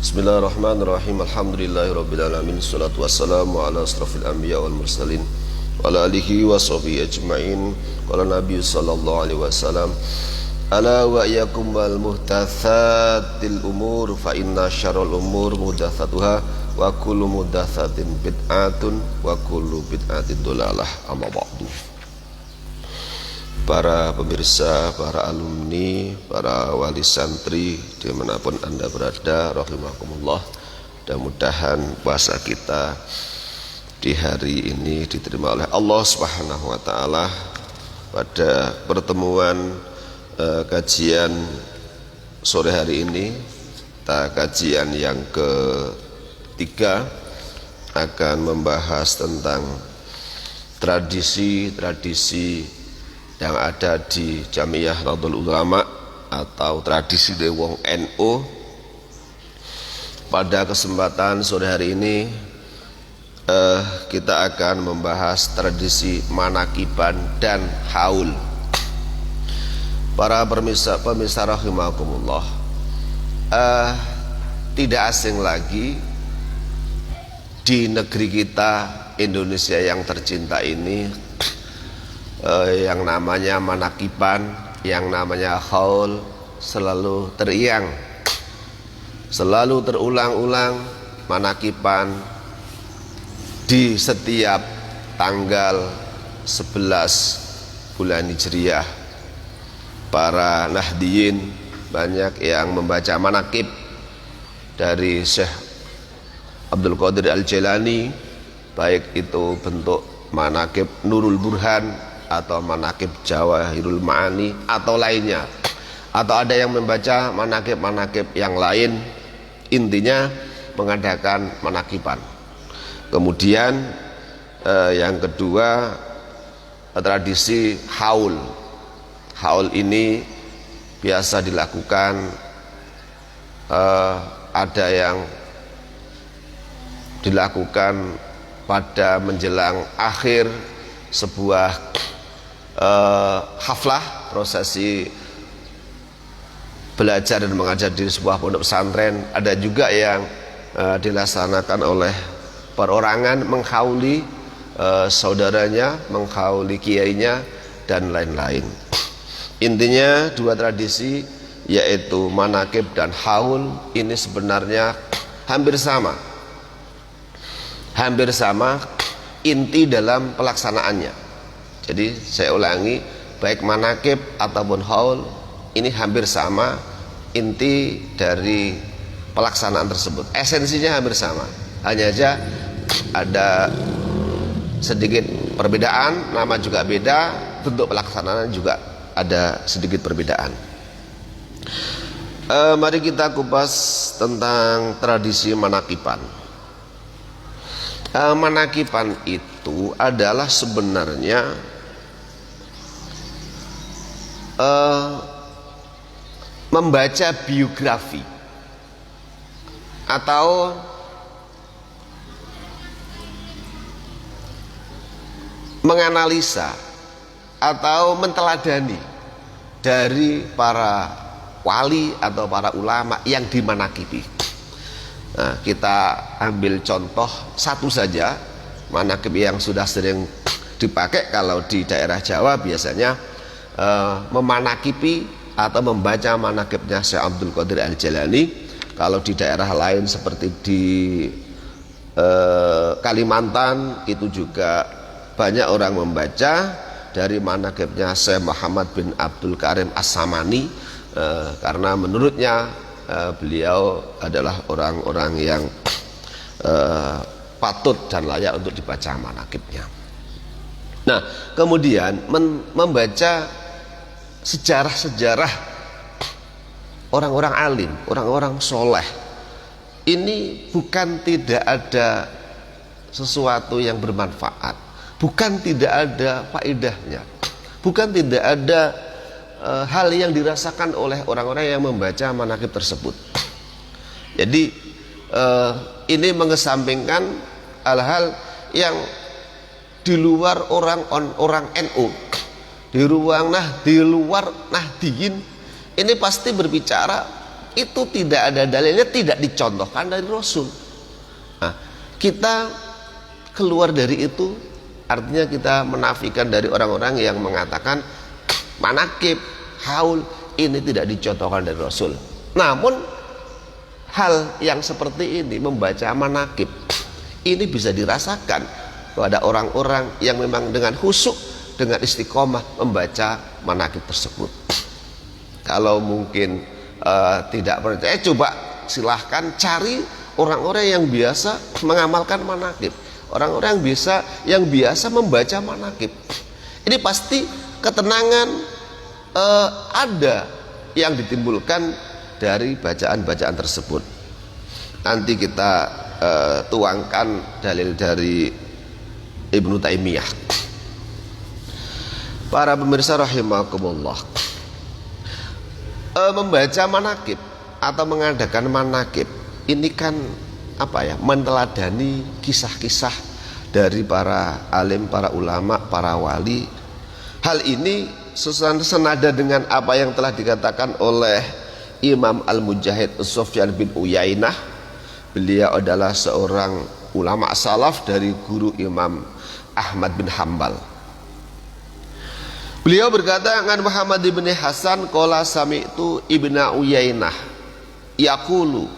Bismillahirrahmanirrahim. Alhamdulillahirabbil alamin. Shalatu wassalamu ala asrofil anbiya wal mursalin wa ala alihi wa sahbihi ajmain. Qala Nabi sallallahu alaihi wasallam, ala wa iyyakum wal muhdatsatil umur fa inna syarrul umur muhdatsatuha wa kullu muhdatsatin bid'atun wa kullu bid'atin dhalalah. Amma ba'du. Para pemirsa, para alumni, para wali santri dimanapun anda berada, rahimakumullah. Mudah-mudahan puasa kita di hari ini diterima oleh Allah Subhanahu wa Ta'ala. Pada pertemuan kajian sore hari ini, kajian yang ketiga, akan membahas tentang tradisi-tradisi yang ada di Jamiyah Nahdlatul Ulama atau tradisi dari wong NU. Pada kesempatan sore hari ini kita akan membahas tradisi manakiban dan haul. Para pemirsa rahimakumullah, tidak asing lagi di negeri kita Indonesia yang tercinta ini, yang namanya manakiban, yang namanya haul selalu teriang, selalu terulang-ulang. Manakiban di setiap tanggal 11 bulan Hijriah, para Nahdiyin banyak yang membaca manakib dari Syekh Abdul Qadir Al-Jailani, baik itu bentuk manakib Nurul Burhan atau manakib Jawahirul Ma'ani atau lainnya, atau ada yang membaca manakib-manakib yang lain. Intinya mengadakan manakiban. Kemudian yang kedua, tradisi haul. Haul ini biasa dilakukan, ada yang dilakukan pada menjelang akhir sebuah haflah, prosesi belajar dan mengajar di sebuah pondok pesantren. Ada juga yang dilaksanakan oleh perorangan, menghauli saudaranya, menghauli kiainya, dan lain-lain. Intinya dua tradisi, yaitu manakib dan haul, ini sebenarnya hampir sama inti dalam pelaksanaannya. Jadi saya ulangi, baik manakib ataupun haul ini hampir sama inti dari pelaksanaan tersebut. Esensinya hampir sama, hanya saja ada sedikit perbedaan, nama juga beda, bentuk pelaksanaan juga ada sedikit perbedaan. Mari kita kupas tentang tradisi manakiban. Manakiban itu adalah sebenarnya membaca biografi atau menganalisa atau menteladani dari para wali atau para ulama yang dimanakibi. Nah, kita ambil contoh satu saja, manakib yang sudah sering dipakai kalau di daerah Jawa biasanya memanakibi atau membaca manakibnya Syekh Abdul Qadir Al-Jailani. Kalau di daerah lain seperti di Kalimantan itu juga banyak orang membaca dari manakibnya Syekh Muhammad bin Abdul Karim As-Samani, karena menurutnya beliau adalah orang-orang yang patut dan layak untuk dibaca manakibnya. Nah, kemudian membaca sejarah-sejarah orang-orang alim, orang-orang soleh, ini bukan tidak ada sesuatu yang bermanfaat, bukan tidak ada faedahnya, bukan tidak ada hal yang dirasakan oleh orang-orang yang membaca manakib tersebut. Jadi ini mengesampingkan hal-hal yang di luar orang NU, di luar Nahdiyin. Ini pasti berbicara itu tidak ada dalilnya, tidak dicontohkan dari Rasul. Nah, kita keluar dari itu artinya kita menafikan dari orang-orang yang mengatakan manakib, haul ini tidak dicontohkan dari Rasul. Namun hal yang seperti ini, membaca manakib, ini bisa dirasakan pada orang-orang yang memang dengan khusyuk, dengan istiqomah membaca manakib tersebut. Kalau mungkin tidak percaya, coba silahkan cari orang-orang yang biasa mengamalkan manakib, orang-orang yang biasa membaca manakib. Ini pasti ketenangan ada yang ditimbulkan dari bacaan-bacaan tersebut. Nanti kita tuangkan dalil dari Ibnu Taimiyah. Para pemirsa rahimakumullah, membaca manakib atau mengadakan manakib ini kan meneladani kisah-kisah dari para alim, para ulama, para wali. Hal ini senada dengan apa yang telah dikatakan oleh Imam Al-Mujahid Sufyan bin Uyainah. Beliau adalah seorang ulama salaf dari guru Imam Ahmad bin Hambal. Beliau berkata, "An Muhammad bin Hasan qala sami'tu Ibnu Uyainah yaqulu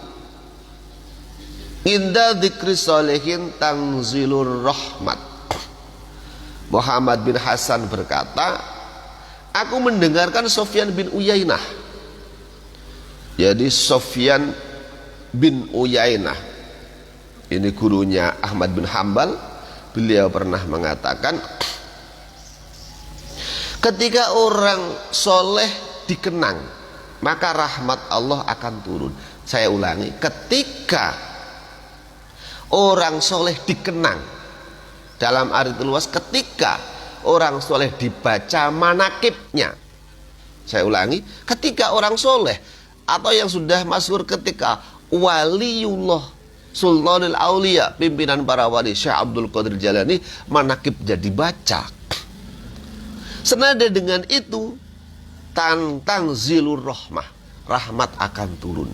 inda dzikri sholihin tanzilur rahmat." Muhammad bin Hasan berkata, aku mendengarkan Sufyan bin Uyainah. Jadi Sufyan bin Uyainah ini gurunya Ahmad bin Hambal. Beliau pernah mengatakan, ketika orang soleh dikenang, maka rahmat Allah akan turun. Saya ulangi, ketika orang soleh dikenang, dalam arti luas, ketika orang soleh dibaca manakibnya. Saya ulangi, ketika orang soleh atau yang sudah masyhur, ketika waliullah Sultanul Aulia, pimpinan para wali Syekh Abdul Qadir Jalani, manakib jadi baca. Senada dengan itu, tanzilur rahmah, rahmat akan turun.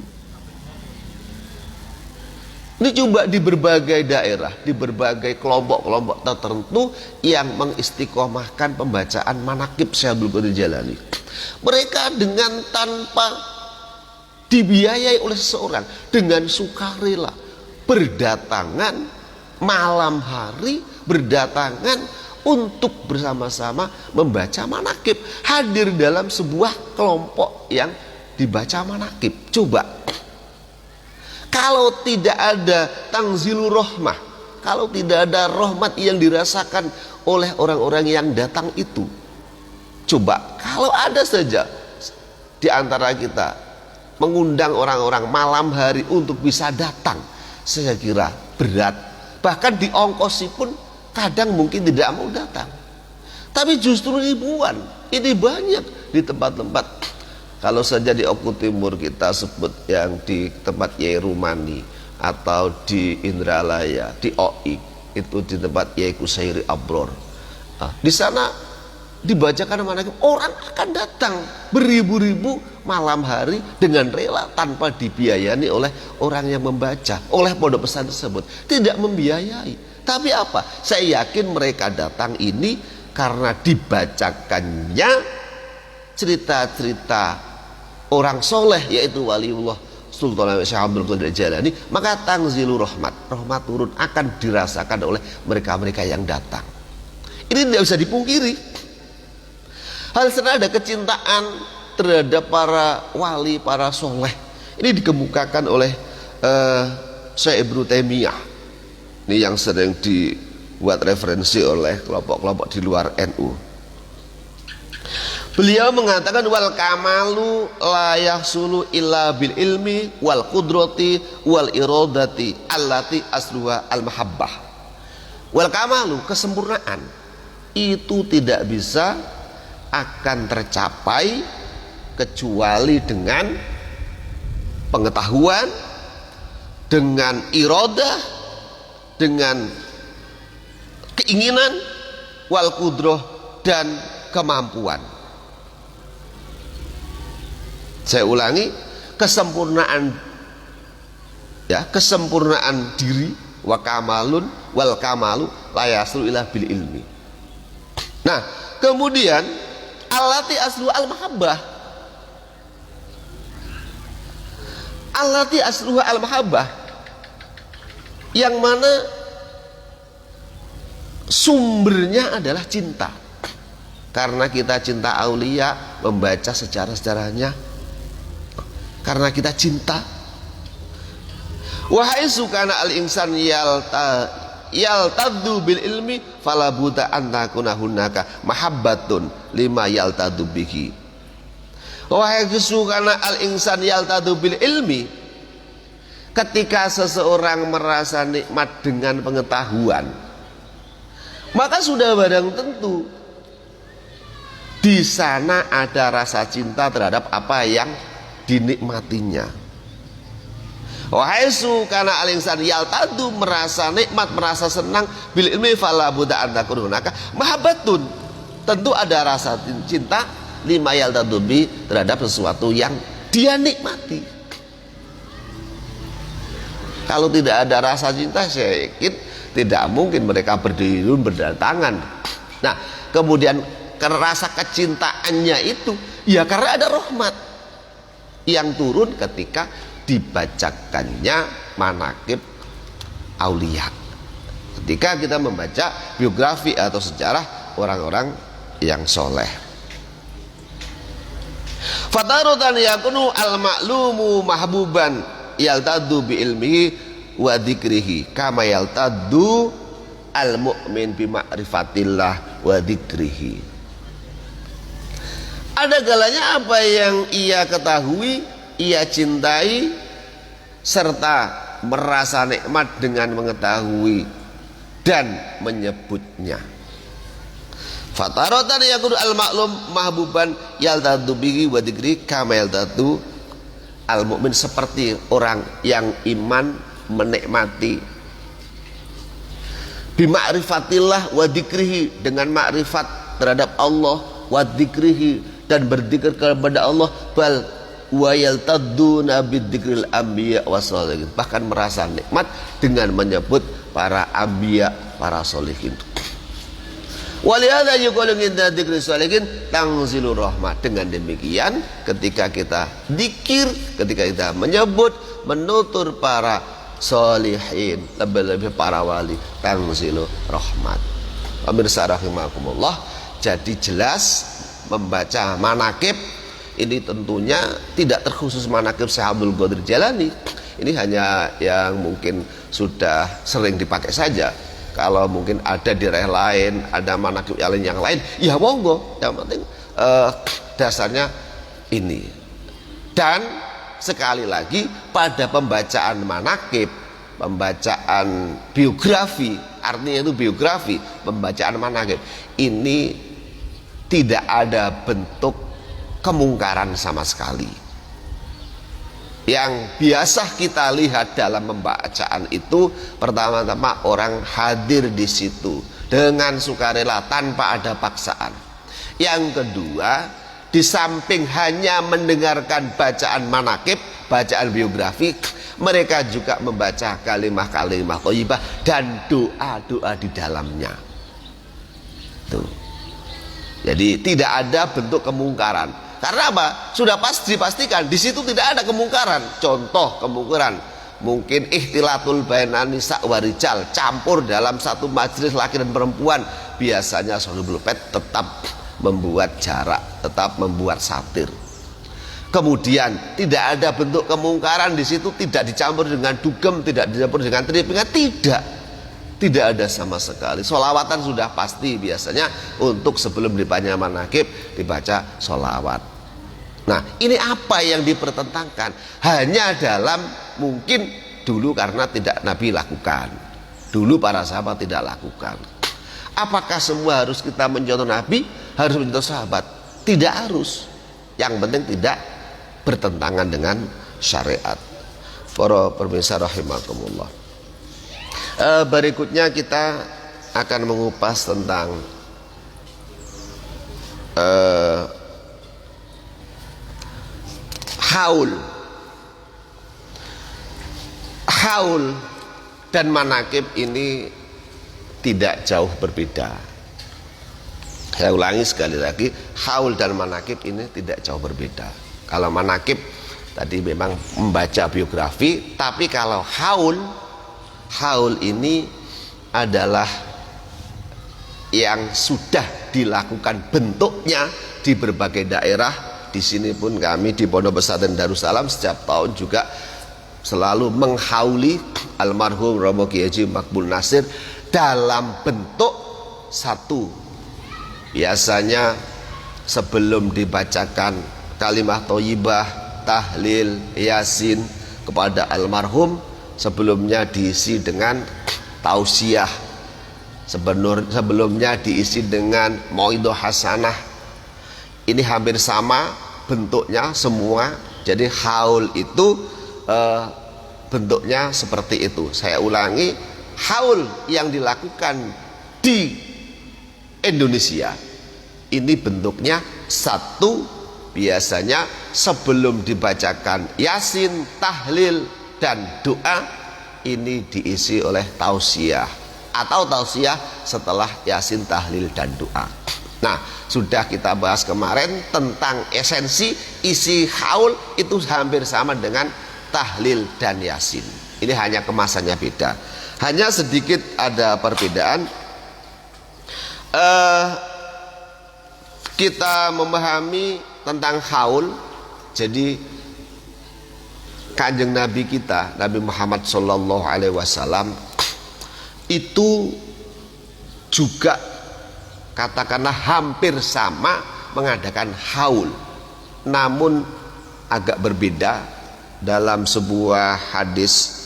Ini coba di berbagai daerah, di berbagai kelompok-kelompok tertentu yang mengistiqomahkan pembacaan manakib Syekh Abdul Qadir Jalani. Mereka dengan tanpa dibiayai oleh seseorang, dengan sukarela berdatangan malam hari, berdatangan untuk bersama-sama membaca manakib, hadir dalam sebuah kelompok yang dibaca manakib. Coba kalau tidak ada tanzilur rahmah, kalau tidak ada rahmat yang dirasakan oleh orang-orang yang datang itu, coba kalau ada saja di antara kita mengundang orang-orang malam hari untuk bisa datang, saya kira berat, bahkan diongkosi pun kadang mungkin tidak mau datang. Tapi justru ribuan, ini banyak di tempat-tempat. Kalau saja di Oku Timur kita sebut yang di tempat Yai Rumani, atau di Indralaya, di OI, itu di tempat Yai Kusairi Abror. Nah, di sana dibacakan manakib, orang akan datang beribu-ribu malam hari dengan rela tanpa dibiayai oleh orang yang membaca, oleh pondok pesantren tersebut, tidak membiayai. Tapi apa? Saya yakin mereka datang ini karena dibacakannya cerita-cerita orang soleh, yaitu waliullah Sultan Syekh Abdul Qadir Jalani. Maka tanzilur rahmat, rahmat turun akan dirasakan oleh mereka-mereka yang datang. Ini tidak bisa dipungkiri. Hal senada kecintaan terhadap para wali, para soleh, ini dikemukakan oleh Syekh Ibnu Taimiyah. Ini yang sering dibuat referensi oleh kelompok-kelompok di luar NU. Beliau mengatakan, wal kamalu la yahsulu illa bil ilmi wal qudrati wal iradati allati asluha al mahabbah. Wal kamalu, kesempurnaan itu tidak bisa akan tercapai kecuali dengan pengetahuan, dengan iradah, dengan keinginan, wal kudroh, dan kemampuan. Saya ulangi, kesempurnaan, ya, kesempurnaan diri, wa kamalun wal kamalu la yaslu ila bil ilmi. Nah, kemudian allati aslu al mahabbah, allati aslu al mahabbah, yang mana sumbernya adalah cinta. Karena kita cinta aulia, membaca sejarah-sejarahnya karena kita cinta. Wahai sukana al insan yaltaddu bil ilmi fala buta an takuna hunaka mahabbatun lima yaltaddu bihi. Wahai sukana al insan yaltaddu bil ilmi, ketika seseorang merasa nikmat dengan pengetahuan, maka sudah barang tentu di sana ada rasa cinta terhadap apa yang dinikmatinya. Wahai sukana al-insan yaltadu, merasa nikmat, merasa senang, bil ilmi fala budda an takun hunaka mahabbatun, tentu ada rasa cinta lima yaltadu bi, terhadap sesuatu yang dia nikmati. Kalau tidak ada rasa cinta, saya yakin tidak mungkin mereka berdiri berdatangan. Nah, kemudian rasa kecintaannya itu ya karena ada rahmat yang turun ketika dibacakannya manaqib aulia, ketika kita membaca biografi atau sejarah orang-orang yang soleh. Fatarutan yakunu al-ma'lumu mahbuban yaltadu bi ilmihi wa dzikrihi kama yaltadu al-mu'min bi ma'rifatillah wa dzikrihi. Ada kalanya apa yang ia ketahui, ia cintai, serta merasa nikmat dengan mengetahui dan menyebutnya. Fataratan yakunu al-ma'lum mahbuban yaltadu bihi wa dzikri kama yaltadu al-mu'min, seperti orang yang iman menikmati bima'rifatillah wa dzikrihi, dengan makrifat terhadap Allah, wa dzikrihi, dan berzikir kepada Allah, bal wa yaltadduna bidzikril anbiya wassalihin, bahkan merasa nikmat dengan menyebut para anbiya, para sholihin. Walihada yuqalu inda dzikri sholihin tanzilur rahmah. Dengan demikian ketika kita dzikir, ketika kita menyebut, menutur para sholihin, lebih-lebih para wali, tanzilur rahmat. Pemirsa rahimakumullah, jadi jelas membaca manaqib ini tentunya tidak terkhusus manaqib Syekh Abdul Qadir Jailani. Ini hanya yang mungkin sudah sering dipakai saja. Kalau mungkin ada di daerah lain, ada manaqib yang lain, ya monggo. Yang penting dasarnya ini. Dan sekali lagi, pada pembacaan manaqib, pembacaan biografi, artinya itu biografi, pembacaan manaqib ini tidak ada bentuk kemungkaran sama sekali. Yang biasa kita lihat dalam pembacaan itu, pertama-tama orang hadir di situ dengan sukarela tanpa ada paksaan. Yang kedua, di samping hanya mendengarkan bacaan manaqib, bacaan biografi, mereka juga membaca kalimah-kalimah thayyibah dan doa-doa di dalamnya. Tuh. Jadi tidak ada bentuk kemungkaran. Karena apa? Sudah pasti dipastikan di situ tidak ada kemungkaran. Contoh kemungkaran, mungkin ikhtilatul bainan nisa wa rijal, campur dalam satu majelis laki dan perempuan. Biasanya Shahibul Faid tetap membuat jarak, tetap membuat satir. Kemudian tidak ada bentuk kemungkaran di situ, tidak dicampur dengan dugem, tidak dicampur dengan tripingan, tidak ada sama sekali. Sholawatan sudah pasti biasanya untuk sebelum dibaca manaqib dibaca sholawat. Nah, ini apa yang dipertentangkan? Hanya dalam mungkin dulu karena tidak Nabi lakukan, dulu para sahabat tidak lakukan. Apakah semua harus kita mencontoh Nabi, harus mencontoh sahabat? Tidak harus. Yang penting tidak bertentangan dengan syariat. Para pemirsa rahimakumullah, berikutnya kita akan mengupas tentang haul haul dan manakib ini tidak jauh berbeda. Saya ulangi sekali lagi, haul dan manakib ini tidak jauh berbeda. Kalau manakib tadi memang membaca biografi, tapi kalau haul ini adalah yang sudah dilakukan bentuknya di berbagai daerah. Di sini pun kami di Pondok Pesantren Darussalam setiap tahun juga selalu menghauli almarhum Romo Kiai Haji Makbul Nasir dalam bentuk satu. Biasanya sebelum dibacakan kalimah thayyibah, tahlil, yasin kepada almarhum, sebelumnya diisi dengan tausiah, sebelumnya diisi dengan mauidhah hasanah. Ini hampir sama bentuknya semua. Jadi haul itu bentuknya seperti itu. Saya ulangi, haul yang dilakukan di Indonesia ini bentuknya satu. Biasanya sebelum dibacakan yasin, tahlil, dan doa, ini diisi oleh tausiah, atau tausiah setelah yasin, tahlil, dan doa. Nah, sudah kita bahas kemarin tentang esensi isi haul itu hampir sama dengan tahlil dan yasin. Ini hanya kemasannya beda. Hanya sedikit ada perbedaan. Kita memahami tentang haul. Jadi Kanjeng Nabi kita, Nabi Muhammad SAW itu juga katakanlah hampir sama mengadakan haul, namun agak berbeda. Dalam sebuah hadis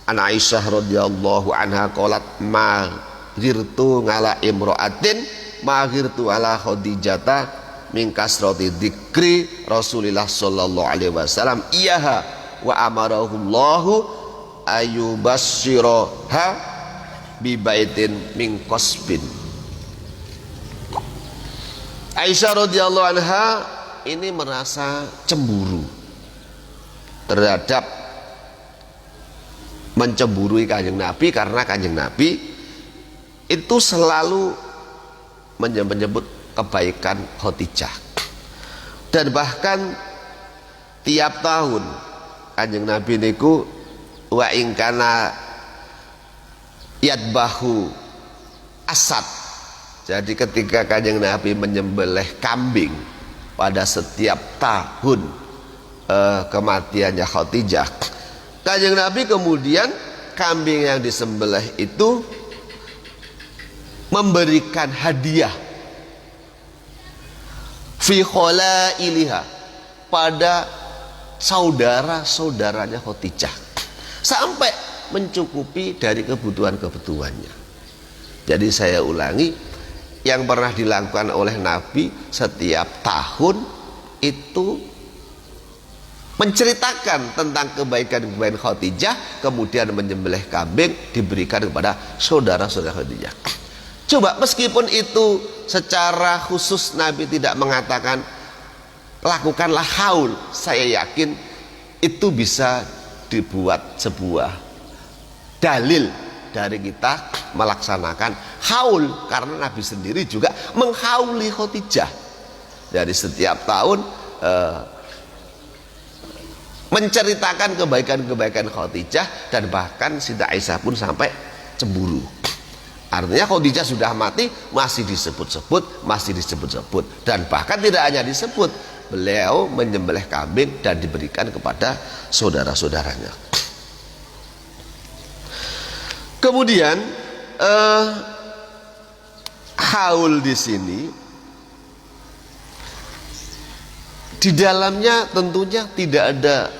an Aisyah radhiyallahu anha qalat ma ghirtu ngala imra'atin ma ghirtu ala khadijata min kasrati dzikri Rasulillah sallallahu alaihi wasallam iyaha wa amarahullahu ayubasyiraha bi baitin min qasbin. Aisyah radhiyallahu anha ini merasa cemburu terhadap mencemburui Kanjeng Nabi, karena Kanjeng Nabi itu selalu menyebut kebaikan Khadijah, dan bahkan tiap tahun Kanjeng Nabi niku wa ingkana yadbahu asad. Jadi ketika Kanjeng Nabi menyembelih kambing pada setiap tahun kematiannya Khadijah, Kanjeng Nabi kemudian kambing yang disembelih itu memberikan hadiah fi khalailiha pada saudara-saudaranya Khadijah sampai mencukupi dari kebutuhan-kebutuhannya. Jadi saya ulangi, yang pernah dilakukan oleh Nabi setiap tahun itu menceritakan tentang kebaikan-kebaikan Khadijah, kemudian menyembelih kambing diberikan kepada saudara-saudara Khadijah. Coba, meskipun itu secara khusus Nabi tidak mengatakan lakukanlah haul, saya yakin itu bisa dibuat sebuah dalil dari kita melaksanakan haul, karena Nabi sendiri juga menghauli Khadijah. Dari setiap tahun menceritakan kebaikan-kebaikan Khadijah, dan bahkan Siti Aisyah pun sampai cemburu. Artinya Khadijah sudah mati masih disebut-sebut, dan bahkan tidak hanya disebut, beliau menyembelih kambing dan diberikan kepada saudara-saudaranya. Kemudian haul di sini di dalamnya tentunya tidak ada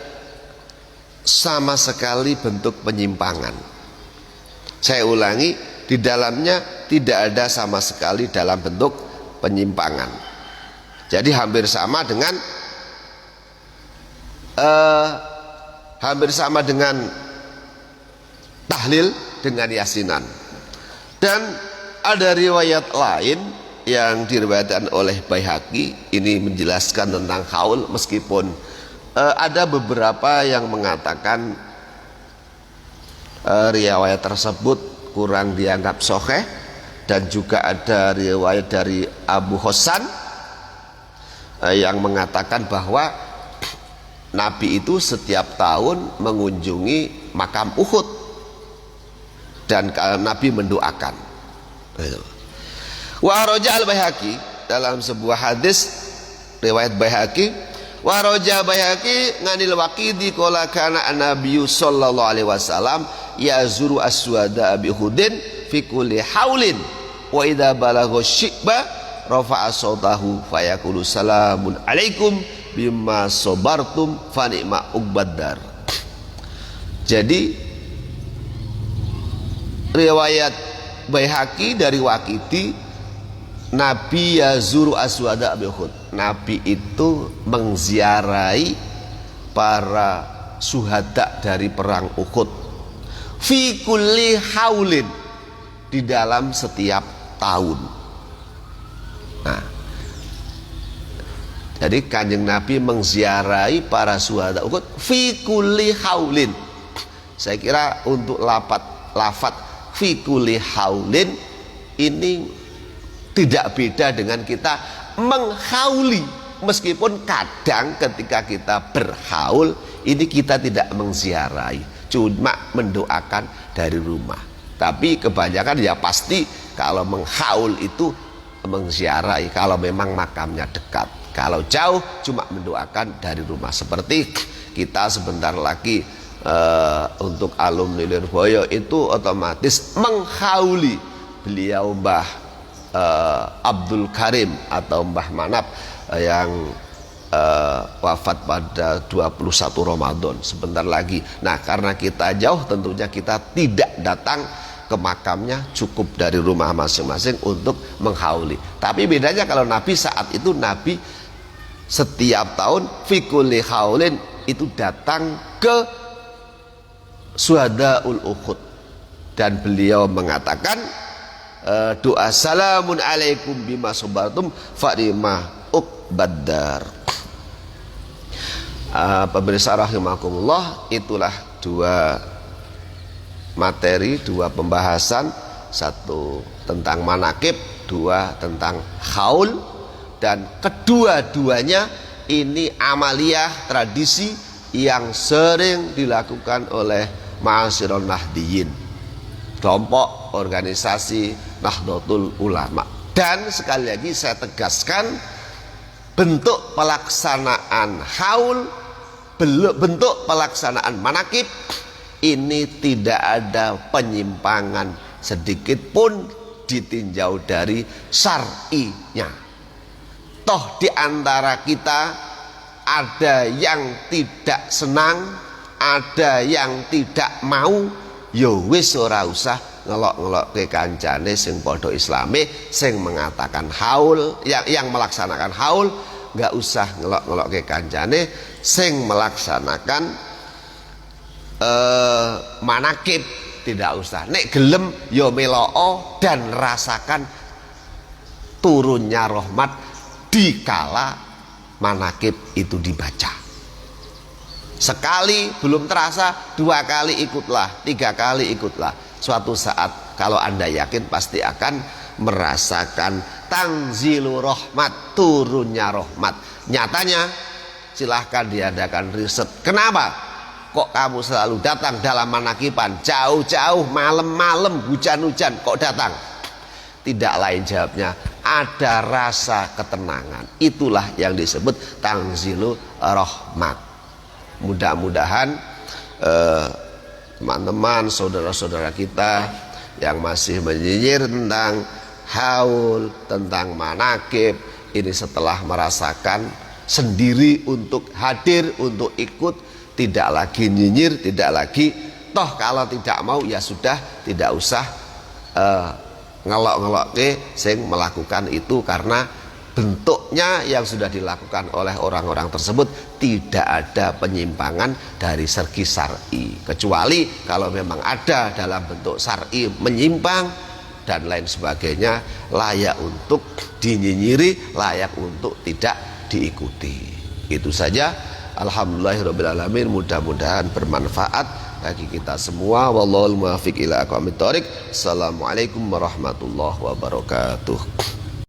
sama sekali bentuk penyimpangan. Saya ulangi, di dalamnya tidak ada sama sekali dalam bentuk penyimpangan. Jadi hampir sama dengan tahlil, dengan yasinan. Dan ada riwayat lain yang diriwayatkan oleh Baihaqi, ini menjelaskan tentang haul, meskipun ada beberapa yang mengatakan riwayat tersebut kurang dianggap sahih, dan juga ada riwayat dari Abu Hasan yang mengatakan bahwa Nabi itu setiap tahun mengunjungi makam Uhud dan Nabi mendoakan. Wa raja al-Baihaqi dalam sebuah hadis riwayat Baihaqi, wa raja Baihaqi nganil Waqidi qala kana an-nabiyyu sallallahu alaihi wasallam yazuru aswada bi Uhudin fi kulli haulin wa idza balagha syi'ba rafa'a sautahu fayaqulu salamun alaikum bima sabartum fa ni'ma uqbaddar. Jadi riwayat Baihaqi dari Waqidi, Nabi yazuru aswada bi Uhud, Nabi itu mengziarahi para syuhada dari perang Uhud fi kulli haulin, di dalam setiap tahun. Nah, jadi Kanjeng Nabi mengziarahi para syuhada Uhud fi kulli haulin. Saya kira untuk lafat fi kulli haulin ini tidak beda dengan kita menghauli, meskipun kadang ketika kita berhaul ini kita tidak mengziarahi, cuma mendoakan dari rumah. Tapi kebanyakan ya pasti kalau menghaul itu mengziarahi kalau memang makamnya dekat. Kalau jauh cuma mendoakan dari rumah. Seperti kita sebentar lagi untuk alumni Lirboyo itu otomatis menghauli beliau Mbah Abdul Karim atau Mbah Manap yang wafat pada 21 Ramadan sebentar lagi. Nah, karena kita jauh tentunya kita tidak datang ke makamnya, cukup dari rumah masing-masing untuk menghauli. Tapi bedanya kalau Nabi saat itu, Nabi setiap tahun fi kulli haulin itu datang ke syuhadaul Uhud, dan beliau mengatakan doa salamun alaikum bima sabartum fa ni'ma uqbaddar. Pemirsa rahimakumullah, itulah dua materi, dua pembahasan, satu tentang manakib, dua tentang haul, dan kedua-duanya ini amaliyah tradisi yang sering dilakukan oleh Ma'asyiron Nahdiyin, kelompok organisasi Nahdlatul Ulama. Dan sekali lagi saya tegaskan, bentuk pelaksanaan haul, bentuk pelaksanaan manakib ini tidak ada penyimpangan sedikit pun ditinjau dari syar'inya. Toh di antara kita ada yang tidak senang, ada yang tidak mau, ya wis ora usah ngelok-ngelok ke kancane sing padha islame, sing mengatakan haul, yang melaksanakan haul, nggak usah ngelok-ngelok ke kancane sing melaksanakan manakib, tidak usah. Nek gelem yo meloo dan rasakan turunnya rahmat dikala manakib itu dibaca. Sekali belum terasa, 2 kali ikutlah, 3 kali ikutlah. Suatu saat kalau Anda yakin pasti akan merasakan tanzilu rahmat, turunnya rahmat. Nyatanya silahkan diadakan riset. Kenapa kok kamu selalu datang dalam manakiban, jauh-jauh malam-malam hujan-hujan kok datang? Tidak lain jawabnya, ada rasa ketenangan. Itulah yang disebut tanzilu rahmat. Mudah-mudahan teman-teman, saudara-saudara kita yang masih menyinyir tentang haul, tentang manakib, ini setelah merasakan sendiri untuk hadir, untuk ikut, tidak lagi nyinyir, tidak lagi toh kalau tidak mau ya sudah, tidak usah ngelok-ngelok ke sing melakukan itu, karena bentuknya yang sudah dilakukan oleh orang-orang tersebut tidak ada penyimpangan dari segi syar'i, kecuali kalau memang ada dalam bentuk syar'i menyimpang dan lain sebagainya, layak untuk dinyinyiri, layak untuk tidak diikuti. Itu saja. Alhamdulillahirabbil alamin, mudah-mudahan bermanfaat bagi kita semua. Wallahul muwaffiq ila aqwamit thoriq. Assalamualaikum warahmatullahi wabarakatuh.